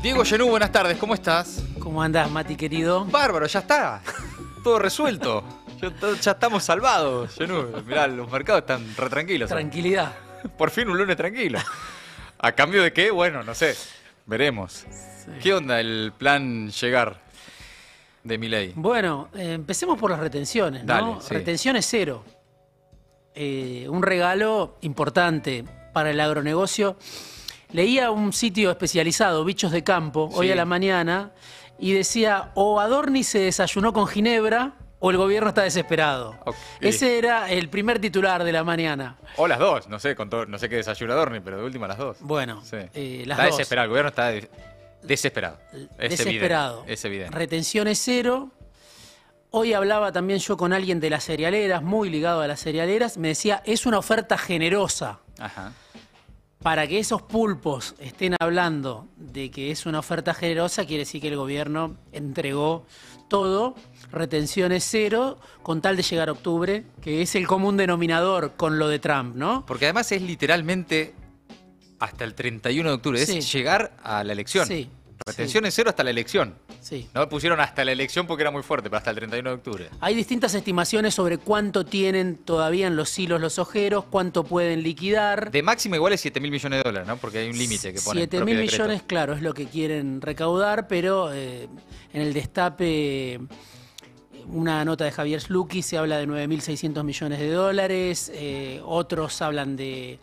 Diego Genú, buenas tardes, ¿cómo estás? ¿Cómo andás, Mati, querido? Bárbaro, ya está. Todo resuelto. Ya estamos salvados, Genú. Mirá, los mercados están re tranquilos. Tranquilidad. Por fin un lunes tranquilo. ¿A cambio de qué? Bueno, no sé. Veremos. Sí. ¿Qué onda el plan llegar de Milei? Bueno, empecemos por las retenciones, ¿no? Dale, sí. Retenciones cero. Un regalo importante para el agronegocio. Leía un sitio especializado, Bichos de Campo, hoy Sí. a la mañana, y decía, o Adorni se desayunó con ginebra, o el gobierno está desesperado. Ok. Ese era el primer titular de la mañana. O las dos, no sé, no sé qué desayunador ni, pero de última las dos. Bueno, Sí. las Está dos. desesperado, el gobierno está desesperado. Es Desesperado. evidente, es evidente. Retenciones cero. Hoy hablaba también yo con alguien de las cerealeras, muy ligado a las cerealeras, me decía, es una oferta generosa. Ajá. Para que esos pulpos estén hablando de que es una oferta generosa, quiere decir que el gobierno entregó todo, retenciones cero, con tal de llegar a octubre, que es el común denominador con lo de Trump, ¿no? Porque además es literalmente hasta el 31 de octubre, Sí. es llegar a la elección. Sí. Retención es cero hasta la elección. Sí. No pusieron hasta la elección porque era muy fuerte, pero hasta el 31 de octubre. Hay distintas estimaciones sobre cuánto tienen todavía en los silos los ojeros, cuánto pueden liquidar. De máximo igual es 7.000 millones de dólares, ¿no? Porque hay un límite que pone el 7.000 propio decreto. millones, claro, es lo que quieren recaudar, pero en el destape, una nota de Javier Slucky se habla de 9.600 millones de dólares, otros hablan de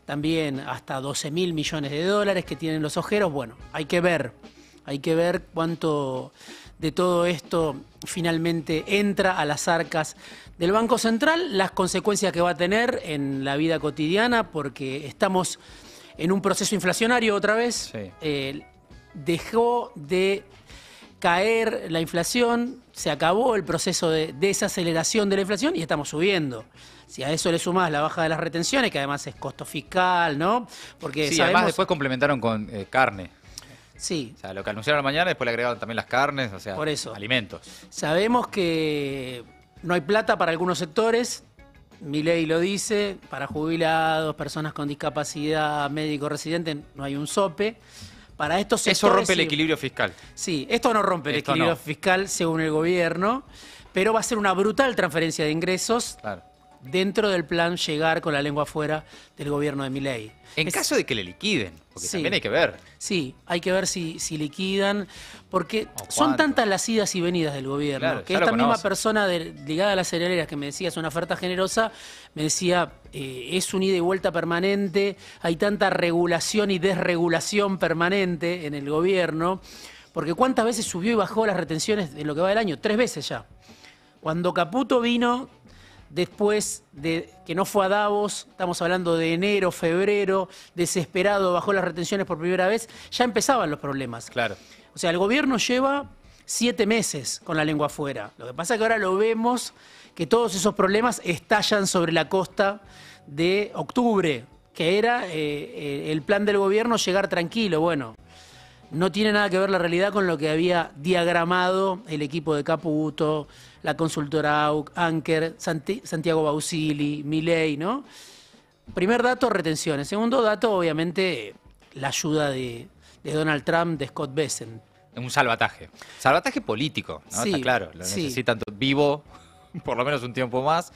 también hasta 12.000 millones de dólares que tienen los ojeros. Bueno, hay que ver cuánto de todo esto finalmente entra a las arcas del Banco Central, las consecuencias que va a tener en la vida cotidiana, porque estamos en un proceso inflacionario otra vez. Sí. Dejó de caer la inflación, se acabó el proceso de desaceleración de la inflación y estamos subiendo. Si a eso le sumás la baja de las retenciones, que además es costo fiscal, ¿no? Porque Sí, sabemos... además después complementaron con carne. Sí, O sea, lo que anunciaron a la mañana, después le agregaron también las carnes, o sea, Por eso. alimentos. sabemos que no hay plata para algunos sectores, Milei lo dice, para jubilados, personas con discapacidad, médicos residentes, no hay un sope. Para estos sectores... Eso rompe el sí. equilibrio fiscal. Sí, esto no rompe el Esto equilibrio no. fiscal según el gobierno, pero va a ser una brutal transferencia de ingresos Claro. dentro del plan llegar con la lengua afuera del gobierno de Milei. En caso de que le liquiden, porque Sí. también hay que ver. Sí, hay que ver si liquidan, porque ¿O son cuánto? tantas las idas y venidas del gobierno, Claro, que ya lo esta misma conoce. persona ligada a las cerealeras que me decía es una oferta generosa, me decía es un ida y vuelta permanente, hay tanta regulación y desregulación permanente en el gobierno, porque ¿cuántas veces subió y bajó las retenciones en lo que va del año? 3 veces ya. Cuando Caputo vino... Después de que no fue a Davos, estamos hablando de enero, febrero, desesperado, bajó las retenciones por primera vez, ya empezaban los problemas. Claro. O sea, el gobierno lleva 7 meses con la lengua afuera. Lo que pasa es que ahora lo vemos que todos esos problemas estallan sobre la costa de octubre, que era el plan del gobierno llegar tranquilo. Bueno, no tiene nada que ver la realidad con lo que había diagramado el equipo de Caputo, la consultora Anker, Santiago Bausili, Milei, ¿no? Primer dato, retenciones. Segundo dato, obviamente, la ayuda de Donald Trump, de Scott Bessent. Un salvataje. Salvataje político, ¿no? Sí, Está claro. Lo sí. necesitan vivo por lo menos un tiempo más.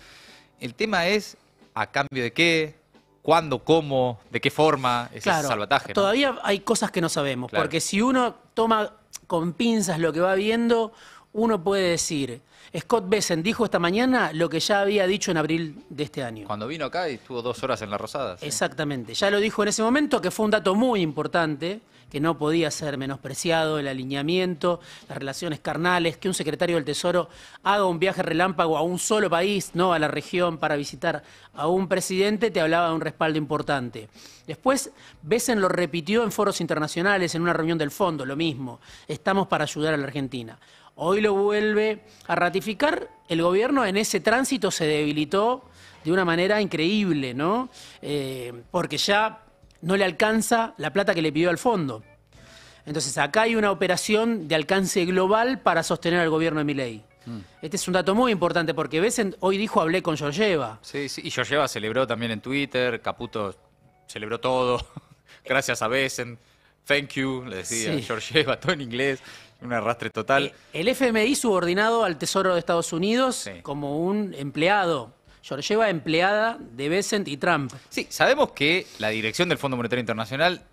El tema es, ¿a cambio de qué? ¿Cuándo? ¿Cómo? ¿De qué forma? Ese Claro, salvataje, ¿no? todavía hay cosas que no sabemos, Claro. porque si uno toma con pinzas lo que va viendo, uno puede decir, Scott Bessent dijo esta mañana lo que ya había dicho en abril de este año. Cuando vino acá y estuvo 2 horas en la Rosada. ¿sí? Exactamente, ya lo dijo en ese momento, que fue un dato muy importante, que no podía ser menospreciado, el alineamiento, las relaciones carnales, que un secretario del Tesoro haga un viaje relámpago a un solo país, no a la región, para visitar a un presidente, te hablaba de un respaldo importante. Después, Bessent lo repitió en foros internacionales, en una reunión del Fondo, lo mismo, estamos para ayudar a la Argentina. Hoy lo vuelve a ratificar, el gobierno en ese tránsito se debilitó de una manera increíble, ¿no? Porque ya no le alcanza la plata que le pidió al fondo. Entonces acá hay una operación de alcance global para sostener al gobierno de Milei. Este es un dato muy importante porque Bessent hoy dijo hablé con Georgieva. Sí, sí. Y Georgieva celebró también en Twitter, Caputo celebró todo, gracias a Bessent. thank you, le decía Sí. Georgieva, todo en inglés, un arrastre total. El FMI subordinado al Tesoro de Estados Unidos Sí. como un empleado. Georgieva empleada de Bessent y Trump. Sí, sabemos que la dirección del Fondo Monetario Internacional,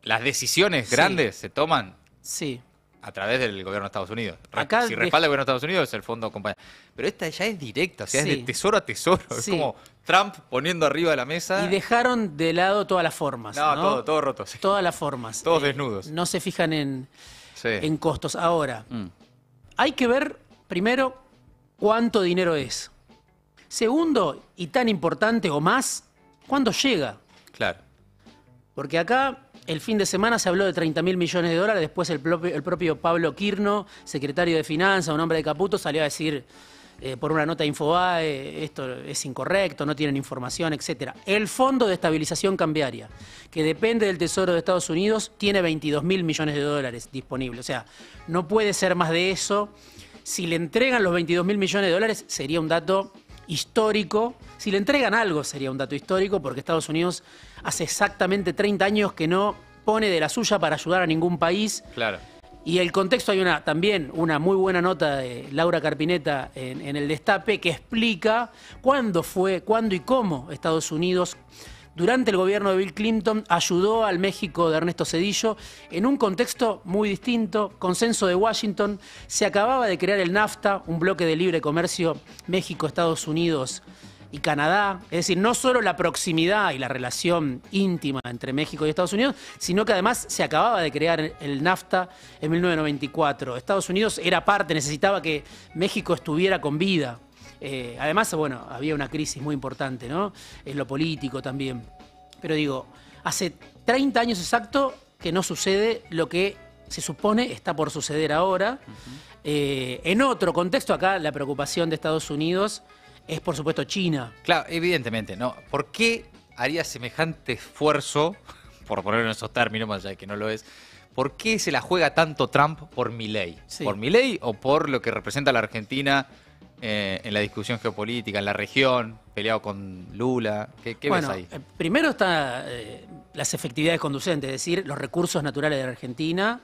las decisiones Sí. grandes se toman Sí. a través del gobierno de Estados Unidos. Acá Si respalda el gobierno de Estados Unidos, el fondo acompaña. Pero esta ya es directa, o sea, Sí. es de tesoro a tesoro. Es Sí. como Trump poniendo arriba de la mesa. Y dejaron de lado todas las formas. No, ¿no? todo roto. Sí. Todas las formas. Todos desnudos. No se fijan Sí. en costos. Ahora, Mm. hay que ver primero cuánto dinero es. Segundo, y tan importante o más, cuándo llega. Claro. Porque acá el fin de semana se habló de 30.000 millones de dólares, después el propio Pablo Quirno, secretario de Finanzas, un hombre de Caputo, salió a decir por una nota de Infobae, esto es incorrecto, no tienen información, etc. El Fondo de Estabilización Cambiaria, que depende del Tesoro de Estados Unidos, tiene 22.000 millones de dólares disponibles. O sea, no puede ser más de eso. Si le entregan los 22.000 millones de dólares, sería un dato histórico. Si le entregan algo, sería un dato histórico, porque Estados Unidos hace exactamente 30 años que no pone de la suya para ayudar a ningún país. Claro. Y el contexto, hay también una muy buena nota de Laura Carpineta en El Destape que explica cuándo y cómo Estados Unidos, durante el gobierno de Bill Clinton, ayudó al México de Ernesto Zedillo en un contexto muy distinto, consenso de Washington. Se acababa de crear el NAFTA, un bloque de libre comercio México, Estados Unidos y Canadá. Es decir, no solo la proximidad y la relación íntima entre México y Estados Unidos, sino que además se acababa de crear el NAFTA en 1994. Estados Unidos era parte, necesitaba que México estuviera con vida. Además, bueno, había una crisis muy importante, ¿no? En lo político también. Pero digo, hace 30 años exacto que no sucede lo que se supone está por suceder ahora. En otro contexto, acá la preocupación de Estados Unidos es, por supuesto, China. Claro, evidentemente, ¿no? ¿Por qué haría semejante esfuerzo, por ponerlo en esos términos, más allá de que no lo es, por qué se la juega tanto Trump por Milei? Sí. ¿Por Milei o por lo que representa la Argentina en la discusión geopolítica, en la región, peleado con Lula? ¿Qué ves ahí? Primero está las efectividades conducentes, es decir, los recursos naturales de la Argentina,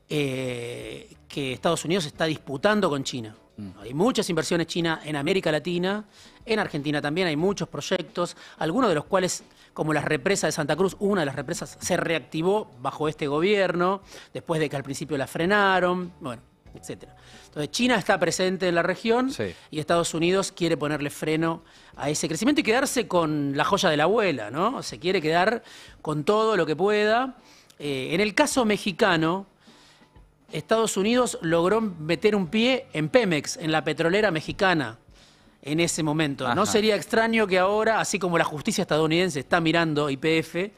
que Estados Unidos está disputando con China. Hay muchas inversiones chinas en América Latina, en Argentina también hay muchos proyectos, algunos de los cuales, como las represas de Santa Cruz, una de las represas se reactivó bajo este gobierno, después de que al principio la frenaron, bueno, etcétera. Entonces China está presente en la región, Sí. y Estados Unidos quiere ponerle freno a ese crecimiento y quedarse con la joya de la abuela, ¿no? Se quiere quedar con todo lo que pueda. En el caso mexicano, Estados Unidos logró meter un pie en Pemex, en la petrolera mexicana, en ese momento. Ajá. No sería extraño que ahora, así como la justicia estadounidense está mirando YPF,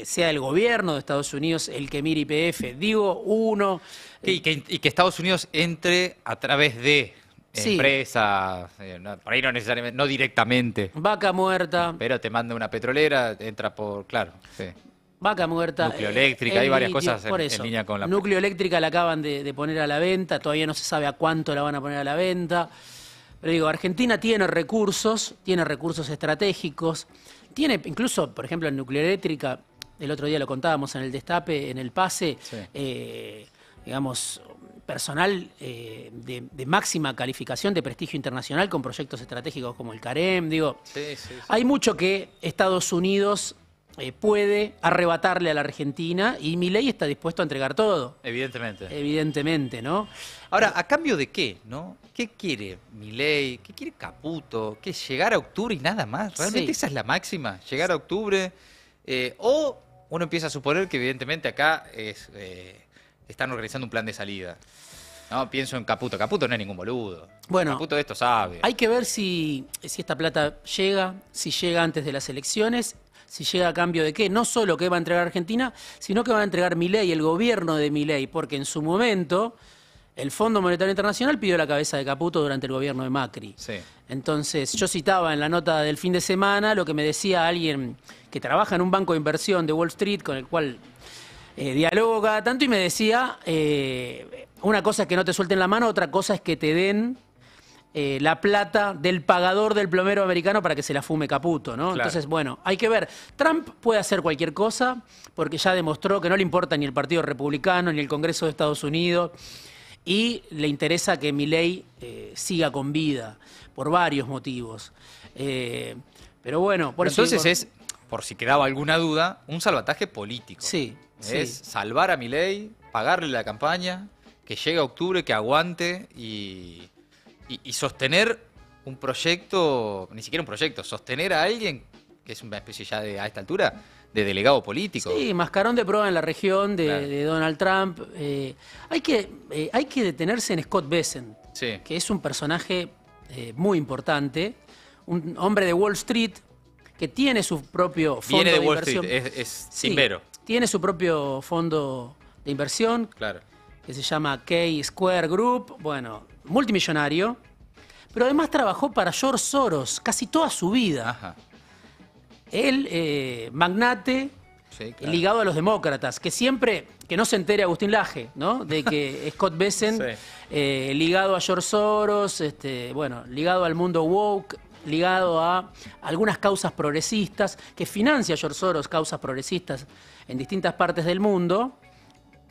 sea el gobierno de Estados Unidos el que mire YPF. Digo, uno... Y que Estados Unidos entre a través de Sí. empresas, por ahí no necesariamente, no directamente, Vaca muerta, pero te manda una petrolera, entra por, claro, sí. vaca muerta. Núcleo eléctrica, hay varias cosas por en eso. línea con la... Núcleo eléctrica la acaban de poner a la venta, todavía no se sabe a cuánto la van a poner a la venta. Pero digo, Argentina tiene recursos estratégicos, tiene incluso, por ejemplo, en nuclear eléctrica, el otro día lo contábamos en el Destape, en el Pase, Sí. digamos, personal de máxima calificación, de prestigio internacional, con proyectos estratégicos como el CAREM, digo, Sí, sí, sí. hay mucho que Estados Unidos puede arrebatarle a la Argentina y Milei está dispuesto a entregar todo, Evidentemente. evidentemente, ¿no? Ahora, ¿a cambio de qué, no? ¿Qué quiere Milei? ¿Qué quiere Caputo? ¿Qué llegar a octubre y nada más? ¿Realmente Sí. esa es la máxima? ¿Llegar a octubre? O uno empieza a suponer que evidentemente acá están organizando un plan de salida. No, pienso en Caputo. Caputo no es ningún boludo. Bueno, Caputo de esto sabe. Hay que ver si esta plata llega, si llega antes de las elecciones, si llega a cambio de qué. No solo qué va a entregar Argentina, sino que va a entregar Milei, el gobierno de Milei, porque en su momento el Fondo Monetario Internacional pidió la cabeza de Caputo durante el gobierno de Macri. Sí. Entonces, yo citaba en la nota del fin de semana lo que me decía alguien que trabaja en un banco de inversión de Wall Street, con el cual dialogo cada tanto, y me decía, una cosa es que no te suelten la mano, otra cosa es que te den la plata del pagador del plomero americano para que se la fume Caputo, ¿no? Claro. Entonces, bueno, hay que ver. Trump puede hacer cualquier cosa porque ya demostró que no le importa ni el Partido Republicano ni el Congreso de Estados Unidos y le interesa que Milei siga con vida por varios motivos. Pero bueno, por eso Entonces digo- es, por si quedaba alguna duda, un salvataje político. Sí, Es sí. salvar a Milei, pagarle la campaña, que llegue a octubre, que aguante y sostener un proyecto, ni siquiera un proyecto, sostener a alguien que es una especie ya de, a esta altura, de delegado político. Sí, mascarón de prueba en la región Claro. de Donald Trump. Hay que detenerse en Scott Bessent, Sí. que es un personaje muy importante, un hombre de Wall Street que tiene su propio fondo Viene de de Wall inversión. Street, es Sí, timbero. tiene su propio fondo de inversión Claro. que se llama K-Square Group, bueno, multimillonario, pero además trabajó para George Soros casi toda su vida. Ajá. Él, magnate, Sí, claro. ligado a los demócratas, que siempre, que no se entere Agustín Laje, ¿no? De que Scott Bessent, Sí. ligado a George Soros, bueno, ligado al mundo woke, ligado a algunas causas progresistas, que financia George Soros causas progresistas en distintas partes del mundo.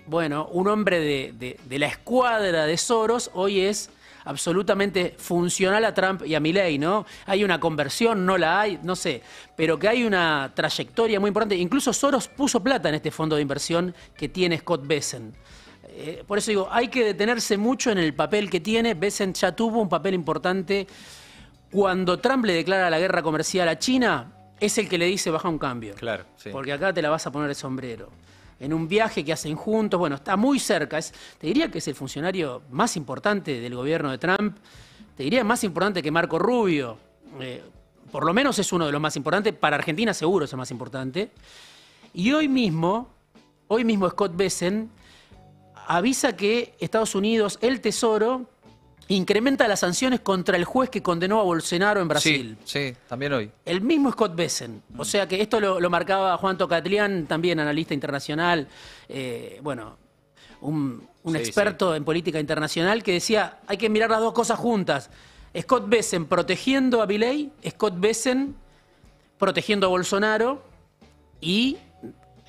Bueno, un hombre de la escuadra de Soros hoy es absolutamente funcional a Trump y a Milei, ¿no? Hay una conversión, no la hay, no sé, pero que hay una trayectoria muy importante. Incluso Soros puso plata en este fondo de inversión que tiene Scott Bessent. Por eso digo, hay que detenerse mucho en el papel que tiene. Bessent ya tuvo un papel importante. Cuando Trump le declara la guerra comercial a China, es el que le dice baja un cambio. Claro, sí. Porque acá te la vas a poner de sombrero. En un viaje que hacen juntos, bueno, está muy cerca. Te diría que es el funcionario más importante del gobierno de Trump. Te diría más importante que Marco Rubio. Por lo menos es uno de los más importantes. Para Argentina seguro es el más importante. Y hoy mismo Scott Bessent avisa que Estados Unidos, el Tesoro, incrementa las sanciones contra el juez que condenó a Bolsonaro en Brasil. Sí, sí, también hoy. El mismo Scott Bessent. O sea que esto lo marcaba Juan Tocatlián, también analista internacional, bueno, un Sí, experto en política internacional que decía, hay que mirar las dos cosas juntas. Scott Bessent protegiendo a Milei, Scott Bessent protegiendo a Bolsonaro y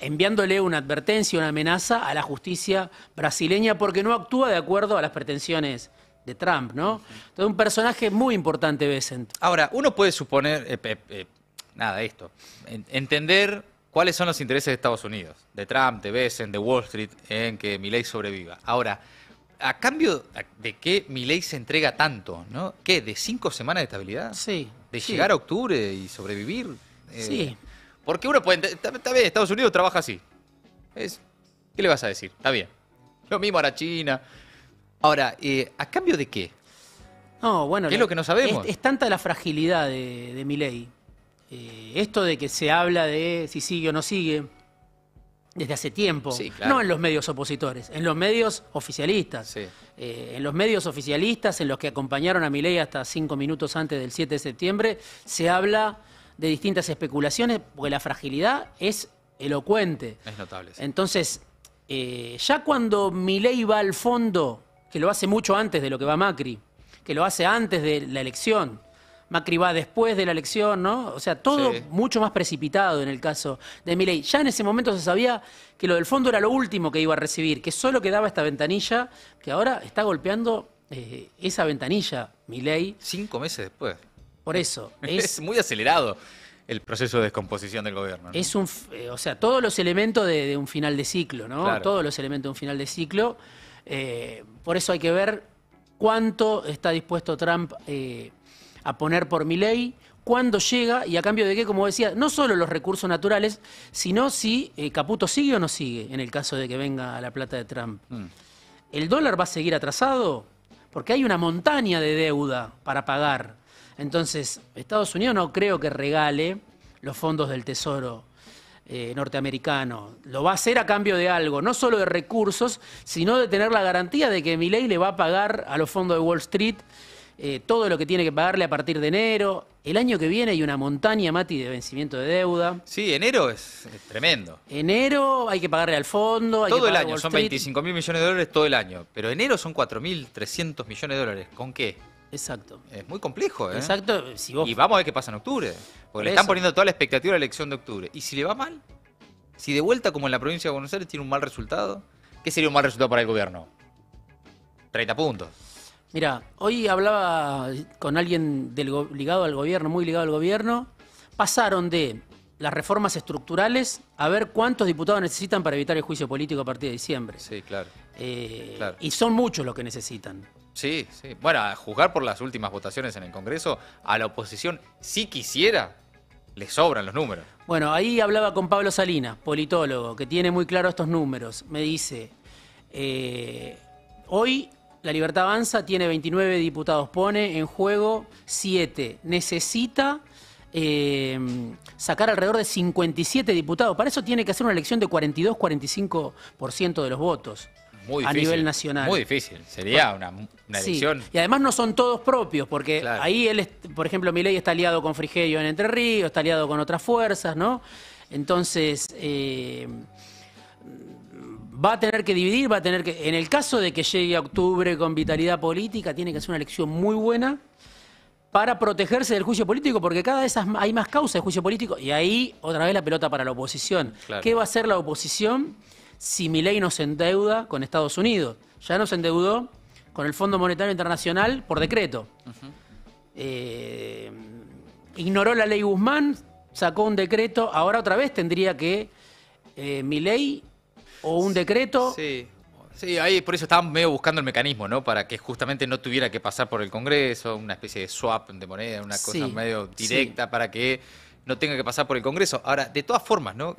enviándole una advertencia, una amenaza a la justicia brasileña porque no actúa de acuerdo a las pretensiones de Trump, ¿no? Entonces, un personaje muy importante, Bessent. Ahora, uno puede suponer, nada, esto, entender cuáles son los intereses de Estados Unidos, de Trump, de Bessent, de Wall Street, en que Milei sobreviva. Ahora, a cambio de que Milei se entrega tanto, ¿no? ¿Qué? ¿De 5 semanas de estabilidad? Sí. ¿De sí. llegar a octubre y sobrevivir? Sí. Porque uno puede... Está bien, Estados Unidos trabaja así. ¿Qué le vas a decir? Está bien. Lo mismo a la China. Ahora, ¿a cambio de qué? No, bueno, ¿Qué es lo que no sabemos? Es tanta la fragilidad de Milei. Esto de que se habla de si sigue o no sigue desde hace tiempo. Sí, claro. No en los medios opositores, en los medios oficialistas. Sí. En los medios oficialistas, en los que acompañaron a Milei hasta 5 minutos antes del 7 de septiembre, se habla de distintas especulaciones, porque la fragilidad es elocuente. Es notable. Sí. Entonces, ya cuando Milei va al fondo, que lo hace mucho antes de lo que va Macri, que lo hace antes de la elección, Macri va después de la elección, ¿no? O sea, todo Sí. mucho más precipitado en el caso de Milei. Ya en ese momento se sabía que lo del fondo era lo último que iba a recibir, que solo quedaba esta ventanilla, que ahora está golpeando esa ventanilla, Milei. 5 meses después. Por eso, Es muy acelerado el proceso de descomposición del gobierno, ¿no? es o sea, todos los elementos de un final de ciclo, ¿no? Claro. Todos los elementos de un final de ciclo. Por eso hay que ver cuánto está dispuesto Trump a poner por Milei, cuándo llega y a cambio de qué, como decía, no solo los recursos naturales, sino si Caputo sigue o no sigue en el caso de que venga la plata de Trump. ¿El dólar va a seguir atrasado? Porque hay una montaña de deuda para pagar. Entonces, Estados Unidos no creo que regale los fondos del Tesoro norteamericano. Lo va a hacer a cambio de algo, no solo de recursos, sino de tener la garantía de que Milei le va a pagar a los fondos de Wall Street todo lo que tiene que pagarle a partir de enero. El año que viene hay una montaña, Mati, de vencimiento de deuda. Sí, enero es tremendo. Enero hay que pagarle al fondo. Hay Todo que el pagar a año, Wall son Street. 25.000 millones de dólares todo el año. Pero enero son 4.300 millones de dólares. ¿Con qué? Exacto. Es muy complejo, ¿eh? Exacto. Si vos... Y vamos a ver qué pasa en octubre. Porque le están Eso. poniendo toda la expectativa a la elección de octubre. ¿Y si le va mal? Si de vuelta, como en la provincia de Buenos Aires, tiene un mal resultado, ¿qué sería un mal resultado para el gobierno? 30 puntos. Mira, hoy hablaba con alguien ligado al gobierno, muy ligado al gobierno. Pasaron de las reformas estructurales a ver cuántos diputados necesitan para evitar el juicio político a partir de diciembre. Sí, claro. Claro. Y son muchos los que necesitan. Sí, sí. Bueno, a juzgar por las últimas votaciones en el Congreso, a la oposición, si quisiera, le sobran los números. Bueno, ahí hablaba con Pablo Salinas, politólogo, que tiene muy claro estos números. Me dice, hoy La Libertad Avanza tiene 29 diputados, pone en juego 7. Necesita sacar alrededor de 57 diputados. Para eso tiene que hacer una elección de 42-45% de los votos. Muy a difícil, nivel nacional. Muy difícil. Sería una Sí. elección. Y además no son todos propios, porque Claro. ahí él, por ejemplo, Milei está aliado con Frigerio en Entre Ríos, está aliado con otras fuerzas, ¿no? Entonces, va a tener que dividir, va a tener que... En el caso de que llegue a octubre con vitalidad política, tiene que hacer una elección muy buena para protegerse del juicio político, porque cada vez hay más causas de juicio político, y ahí otra vez la pelota para la oposición. Claro. ¿Qué va a hacer la oposición si Milei no se endeuda con Estados Unidos? Ya no se endeudó con el Fondo Monetario Internacional por decreto. Ignoró la ley Guzmán, sacó un decreto, ahora otra vez tendría que Milei o un decreto... Sí. Sí, ahí por eso estaban medio buscando el mecanismo, ¿no? Para que justamente no tuviera que pasar por el Congreso, una especie de swap de moneda, una cosa Sí, medio directa para que no tenga que pasar por el Congreso. Ahora, de todas formas, ¿no?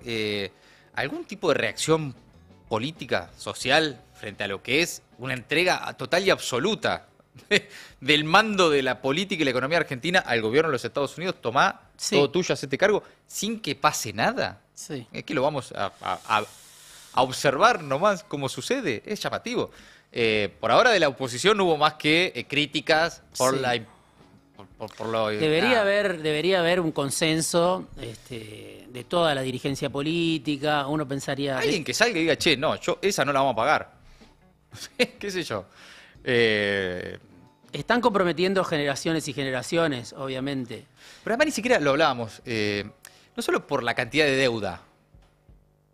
¿Algún tipo de reacción política, social, frente a lo que es una entrega total y absoluta del mando de la política y la economía argentina al gobierno de los Estados Unidos? Tomá, Sí. todo tuyo, hacete cargo, sin que pase nada. Sí. Es que lo vamos a observar nomás cómo sucede. Es llamativo. Por ahora de la oposición no hubo más que críticas por Sí. la... por lo, Debería nada. haber un consenso de toda la dirigencia política. Uno pensaría... Alguien que salga y diga, che, no, yo esa no la vamos a pagar. ¿Qué sé yo? Están comprometiendo generaciones y generaciones, obviamente. Pero además ni siquiera lo hablábamos. No solo por la cantidad de deuda.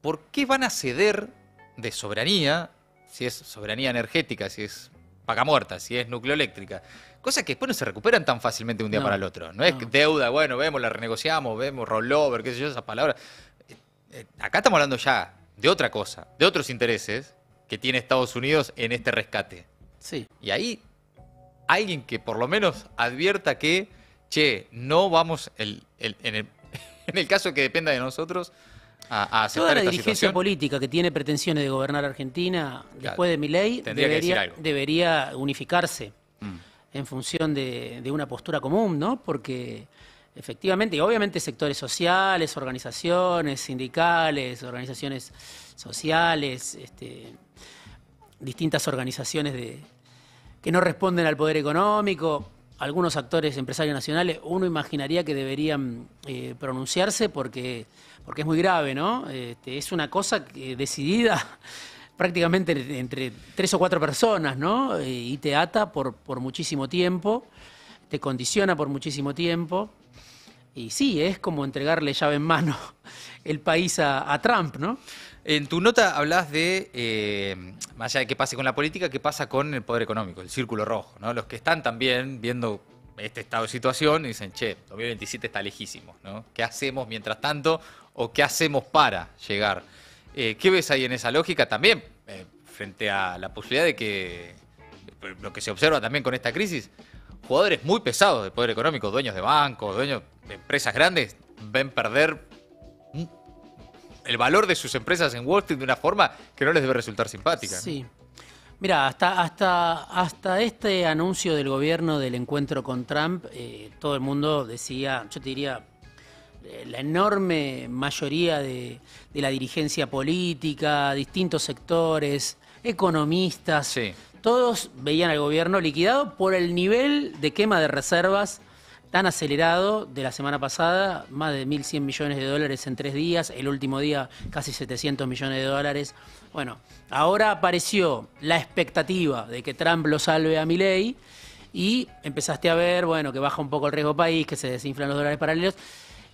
¿Por qué van a ceder de soberanía, si es soberanía energética, si es vaca muerta, si es nucleoeléctrica? Cosas que después no se recuperan tan fácilmente de un día No, para el otro. No es que deuda, bueno, vemos, la renegociamos, vemos rollover, qué sé yo, esas palabras. Acá estamos hablando ya de otra cosa, de otros intereses que tiene Estados Unidos en este rescate. Sí. Y ahí alguien que por lo menos advierta que, che, no vamos en el caso de que dependa de nosotros a aceptar Toda la esta dirigencia situación. política que tiene pretensiones de gobernar Argentina después de Milei Tendría que decir algo. debería unificarse Mm. en función de una postura común, ¿no? Porque efectivamente, y obviamente sectores sociales, organizaciones sindicales, organizaciones sociales, distintas organizaciones que no responden al poder económico, algunos actores empresarios nacionales, uno imaginaría que deberían pronunciarse porque es muy grave, ¿no? Es una cosa decidida prácticamente entre 3 o 4 personas, ¿no? Y te ata por muchísimo tiempo, te condiciona por muchísimo tiempo. Y sí, es como entregarle llave en mano el país a Trump, ¿no? En tu nota hablas de, más allá de qué pase con la política, qué pasa con el poder económico, el círculo rojo, ¿no? Los que están también viendo este estado de situación y dicen, che, 2027 está lejísimo, ¿no? ¿Qué hacemos mientras tanto o qué hacemos para llegar? ¿Qué ves ahí en esa lógica también frente a la posibilidad de que, lo que se observa también con esta crisis, jugadores muy pesados del poder económico, dueños de bancos, dueños de empresas grandes, ven perder el valor de sus empresas en Wall Street de una forma que no les debe resultar simpática, ¿no? Sí. Mira, hasta este anuncio del gobierno del encuentro con Trump, todo el mundo decía, yo te diría, la enorme mayoría de la dirigencia política, distintos sectores, economistas, Sí. todos veían al gobierno liquidado por el nivel de quema de reservas tan acelerado de la semana pasada, más de 1.100 millones de dólares en 3 días, el último día casi 700 millones de dólares. Bueno, ahora apareció la expectativa de que Trump lo salve a Milei y empezaste a ver, bueno, que baja un poco el riesgo país, que se desinflan los dólares paralelos,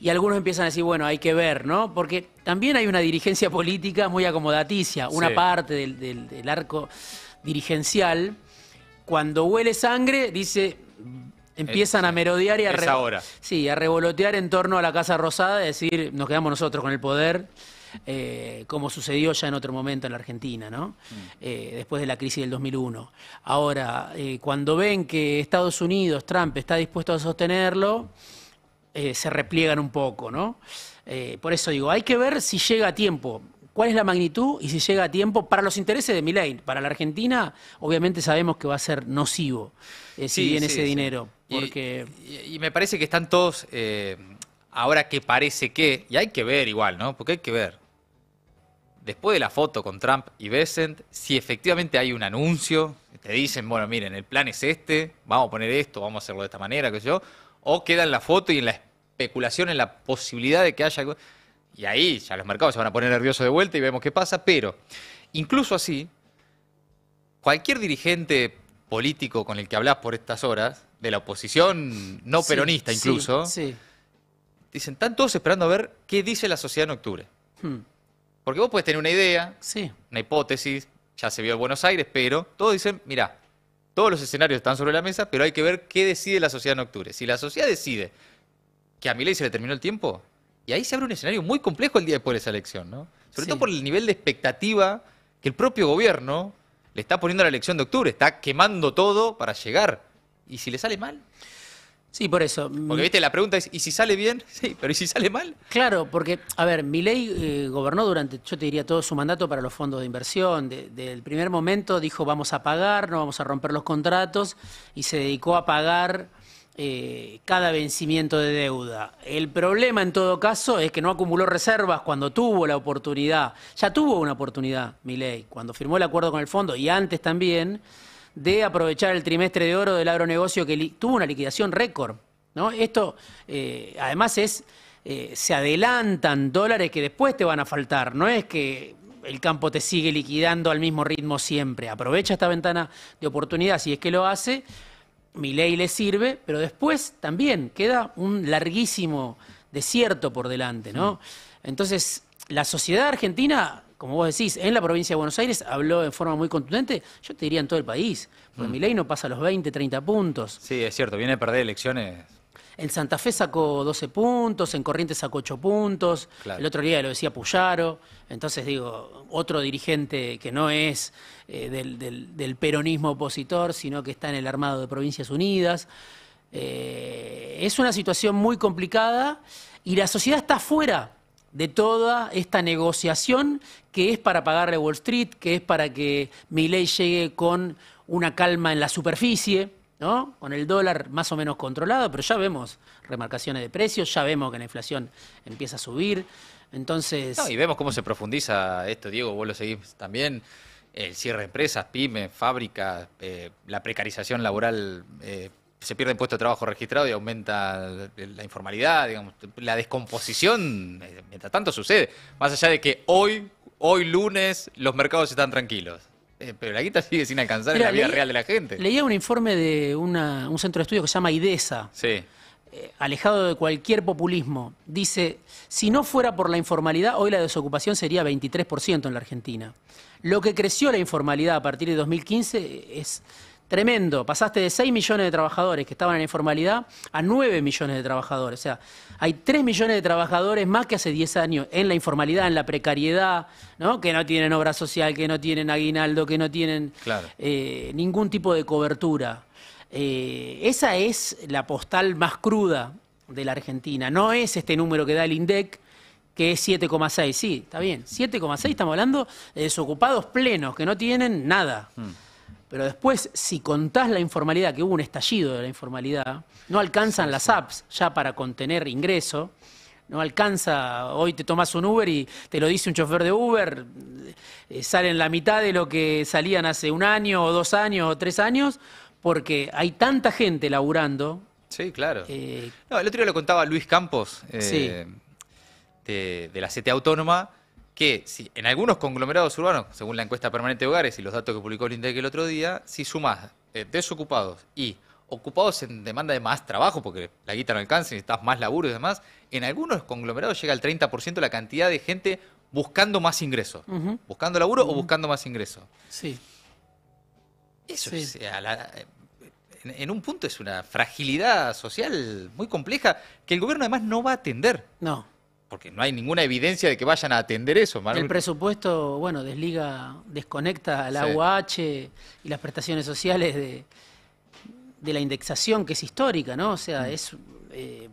y algunos empiezan a decir, bueno, hay que ver, ¿no? Porque también hay una dirigencia política muy acomodaticia, una Sí. parte del arco dirigencial, cuando huele sangre, dice, empiezan a Sí. merodear y Es ahora. sí, a revolotear en torno a la Casa Rosada, es decir, nos quedamos nosotros con el poder, como sucedió ya en otro momento en la Argentina, ¿no? Después de la crisis del 2001. Ahora, cuando ven que Estados Unidos, Trump, está dispuesto a sostenerlo, se repliegan un poco, ¿no? Por eso digo, hay que ver si llega a tiempo. ¿Cuál es la magnitud y si llega a tiempo para los intereses de Milei? Para la Argentina, obviamente sabemos que va a ser nocivo si Sí, viene sí, ese sí. dinero. Y- Porque y me parece que están todos, ahora que parece que, y hay que ver igual, ¿no? Porque hay que ver, después de la foto con Trump y Bessent, si efectivamente hay un anuncio, te dicen, bueno, miren, el plan es este, vamos a poner esto, vamos a hacerlo de esta manera, qué sé yo, o queda en la foto y en la especulación, en la posibilidad de que haya algo. Y ahí ya los mercados se van a poner nerviosos de vuelta y vemos qué pasa, pero incluso así, cualquier dirigente político con el que hablas por estas horas, de la oposición no sí, peronista sí, incluso, sí. dicen, están todos esperando a ver qué dice la sociedad en octubre. Hmm, Porque vos podés tener una idea, sí. una hipótesis, ya se vio en Buenos Aires, pero todos dicen, mirá, todos los escenarios están sobre la mesa, pero hay que ver qué decide la sociedad en octubre. Si la sociedad decide que a Milei se le terminó el tiempo, y ahí se abre un escenario muy complejo el día después de esa elección, ¿no? Sobre Sí. todo por el nivel de expectativa que el propio gobierno le está poniendo a la elección de octubre, está quemando todo para llegar. ¿Y si le sale mal? Sí, por eso. Porque, viste, la pregunta es, ¿y si sale bien? Sí, pero ¿y si sale mal? Claro, porque, a ver, Milei gobernó durante, yo te diría, todo su mandato para los fondos de inversión. Del primer momento dijo, vamos a pagar, no vamos a romper los contratos, y se dedicó a pagar cada vencimiento de deuda. El problema, en todo caso, es que no acumuló reservas cuando tuvo la oportunidad. Ya tuvo una oportunidad, Milei, cuando firmó el acuerdo con el fondo, y antes también, de aprovechar el trimestre de oro del agronegocio que tuvo una liquidación récord, ¿no? Esto, además, se adelantan dólares que después te van a faltar. No es que el campo te sigue liquidando al mismo ritmo siempre. Aprovecha esta ventana de oportunidad, si es que lo hace. Milei le sirve, pero después también queda un larguísimo desierto por delante, ¿no? Entonces, la sociedad argentina, como vos decís, en la provincia de Buenos Aires habló en forma muy contundente, yo te diría en todo el país, porque Milei no pasa los 20, 30 puntos. Sí, es cierto, viene a perder elecciones. En Santa Fe sacó 12 puntos, en Corrientes sacó 8 puntos, Claro. el otro día lo decía Puyaro, entonces digo, otro dirigente que no es del peronismo opositor, sino que está en el armado de Provincias Unidas. Es una situación muy complicada y la sociedad está fuera de toda esta negociación que es para pagarle a Wall Street, que es para que Milei llegue con una calma en la superficie, ¿no? Con el dólar más o menos controlado, pero ya vemos remarcaciones de precios, ya vemos que la inflación empieza a subir. Entonces, No, y vemos cómo se profundiza esto, Diego, vos lo seguís también. El cierre de empresas, pymes, fábricas, la precarización laboral, se pierden puestos de trabajo registrados y aumenta la informalidad, digamos, la descomposición, mientras tanto sucede. Más allá de que hoy lunes, los mercados están tranquilos. Pero la guita sigue sin alcanzar en mira, la vida real de la gente. leía un informe de un centro de estudio que se llama IDESA, Sí, alejado de cualquier populismo. Dice, si no fuera por la informalidad, hoy la desocupación sería 23% en la Argentina. Lo que creció la informalidad a partir de 2015 es tremendo. Pasaste de 6 millones de trabajadores que estaban en la informalidad a 9 millones de trabajadores. O sea, hay 3 millones de trabajadores más que hace 10 años en la informalidad, en la precariedad, ¿no? Que no tienen obra social, que no tienen aguinaldo, que no tienen claro. ningún tipo de cobertura. Esa es la postal más cruda de la Argentina. No es este número que da el INDEC, que es 7,6. Sí, está bien. 7,6 estamos hablando de desocupados plenos, que no tienen nada. Pero después, si contás la informalidad, que hubo un estallido de la informalidad, no alcanzan las apps ya para contener ingreso. No alcanza, hoy te tomás un Uber y te lo dice un chofer de Uber, salen la mitad de lo que salían hace un año, o 2 años, o 3 años, porque hay tanta gente laburando. Sí, claro. eh, No, el otro día lo contaba Luis Campos, Sí. de la CTA Autónoma, que si en algunos conglomerados urbanos, según la encuesta permanente de hogares y los datos que publicó el INDEC el otro día, si sumás desocupados y ocupados en demanda de más trabajo, porque la guita no alcanza, necesitas más laburo y demás. En algunos conglomerados llega al 30% la cantidad de gente buscando más ingresos. Buscando laburo o buscando más ingresos. Sí. Eso Sí. es, en un punto es una fragilidad social muy compleja que el gobierno además no va a atender. No. Porque no hay ninguna evidencia de que vayan a atender eso, Manuel. El presupuesto, bueno, desconecta la Sí. UH y las prestaciones sociales de la indexación, que es histórica, ¿no? O sea,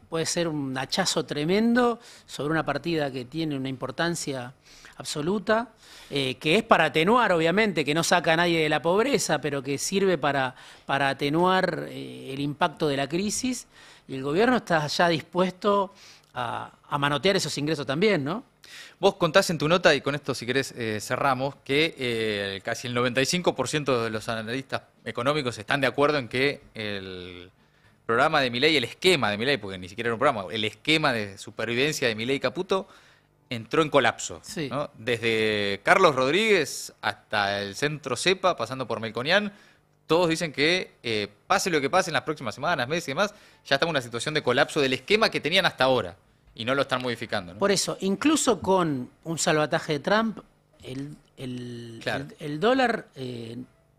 puede ser un hachazo tremendo sobre una partida que tiene una importancia absoluta, que es para atenuar, obviamente, que no saca a nadie de la pobreza, pero que sirve para atenuar el impacto de la crisis. Y el gobierno está ya dispuesto a manotear esos ingresos también, ¿no? Vos contás en tu nota, y con esto si querés cerramos, que casi el 95% de los analistas económicos están de acuerdo en que el programa de Milei, el esquema de Milei, porque ni siquiera era un programa, el esquema de supervivencia de Milei y Caputo entró en colapso. Sí. ¿No? Desde Carlos Rodríguez hasta el centro CEPA, pasando por Melconian, todos dicen que pase lo que pase en las próximas semanas, meses y demás, ya estamos en una situación de colapso del esquema que tenían hasta ahora. Y no lo están modificando, ¿no? Por eso, incluso con un salvataje de Trump, Claro. el dólar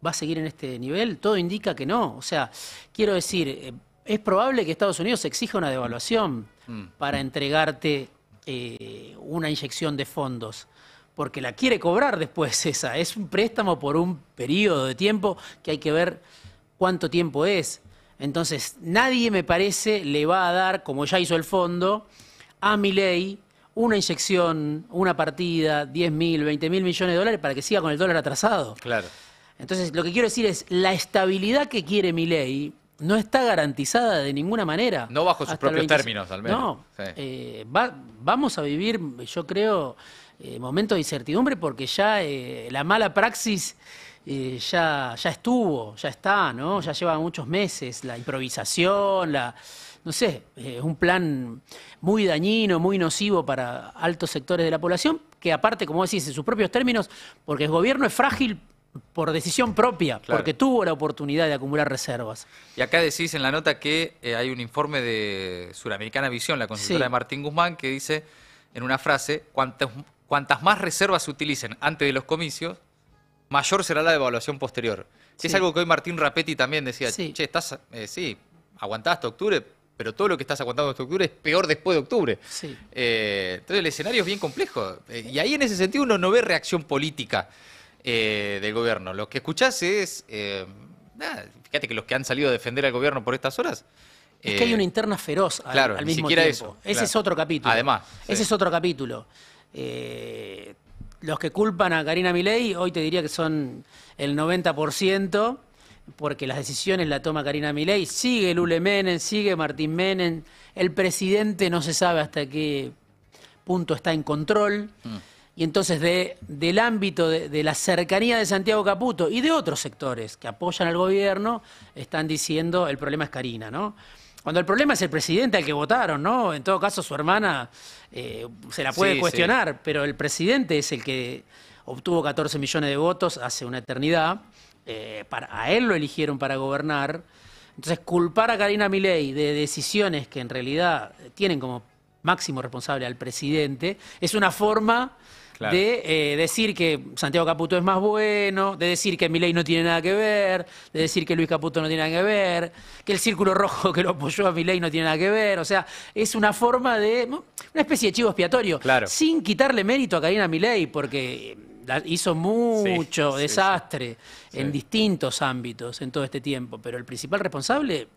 va a seguir en este nivel. Todo indica que no. O sea, quiero decir, es probable que Estados Unidos exija una devaluación para entregarte una inyección de fondos, porque la quiere cobrar después esa. Es un préstamo por un periodo de tiempo que hay que ver cuánto tiempo es. Entonces, nadie, me parece, le va a dar, como ya hizo el fondo, a Milei una inyección, una partida, 10.000, 20.000 millones de dólares para que siga con el dólar atrasado. Claro. Entonces, lo que quiero decir es, la estabilidad que quiere Milei no está garantizada de ninguna manera. No bajo sus hasta el propios 25. términos, al menos. No, Sí. vamos a vivir, yo creo, momentos de incertidumbre porque ya la mala praxis ya estuvo, ya está, ¿no? Ya lleva muchos meses, la improvisación, no sé, un plan muy dañino, muy nocivo para altos sectores de la población, que aparte, como decís, en sus propios términos, porque el gobierno es frágil por decisión propia, Claro. porque tuvo la oportunidad de acumular reservas. Y acá decís en la nota que hay un informe de Suramericana Visión, la consultora Sí. de Martín Guzmán, que dice en una frase, cuantas más reservas se utilicen antes de los comicios, mayor será la devaluación posterior. Que Sí. es algo que hoy Martín Rapetti también decía, Sí. che, sí, aguantás hasta octubre, pero todo lo que estás aguantando hasta octubre es peor después de octubre. Sí. Entonces el escenario es bien complejo. Y ahí en ese sentido uno no ve reacción política del gobierno. Lo que escuchás es, fíjate que los que han salido a defender al gobierno por estas horas... Es que hay una interna feroz claro, al ni mismo siquiera tiempo. eso, Ese claro. es otro capítulo. Además, Ese sí. es otro capítulo. Los que culpan a Karina Milei, hoy te diría que son el 90%, porque las decisiones la toma Karina Milei. Sigue Lule Menem, sigue Martín Menem. El presidente no se sabe hasta qué punto está en control. Y entonces del ámbito de la cercanía de Santiago Caputo y de otros sectores que apoyan al gobierno, están diciendo el problema es Karina, ¿no? Cuando el problema es el presidente al que votaron, ¿no? En todo caso, su hermana se la puede Sí, cuestionar, pero el presidente es el que obtuvo 14 millones de votos hace una eternidad. A él lo eligieron para gobernar. Entonces, culpar a Karina Milei de decisiones que en realidad tienen como máximo responsable al presidente es una forma... Claro. de decir que Santiago Caputo es más bueno, de decir que Milei no tiene nada que ver, de decir que Luis Caputo no tiene nada que ver, que el Círculo Rojo que lo apoyó a Milei no tiene nada que ver. O sea, es una forma de... una especie de chivo expiatorio, Claro. sin quitarle mérito a Karina Milei, porque hizo mucho Sí, desastre sí. en Sí. distintos ámbitos en todo este tiempo, pero el principal responsable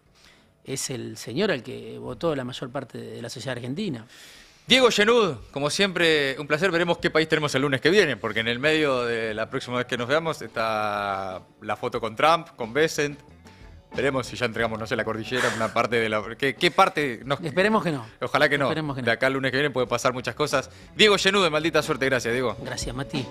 es el señor al que votó la mayor parte de la sociedad argentina. Diego Genud, como siempre, un placer. Veremos qué país tenemos el lunes que viene, porque en el medio de la próxima vez que nos veamos está la foto con Trump, con Bessent. Veremos si ya entregamos, no sé, la cordillera, una parte de la... ¿Qué parte? Esperemos que no. Ojalá que no. Esperemos que no. De acá al lunes que viene puede pasar muchas cosas. Diego Genud, de Maldita Suerte. Gracias, Diego. Gracias, Mati.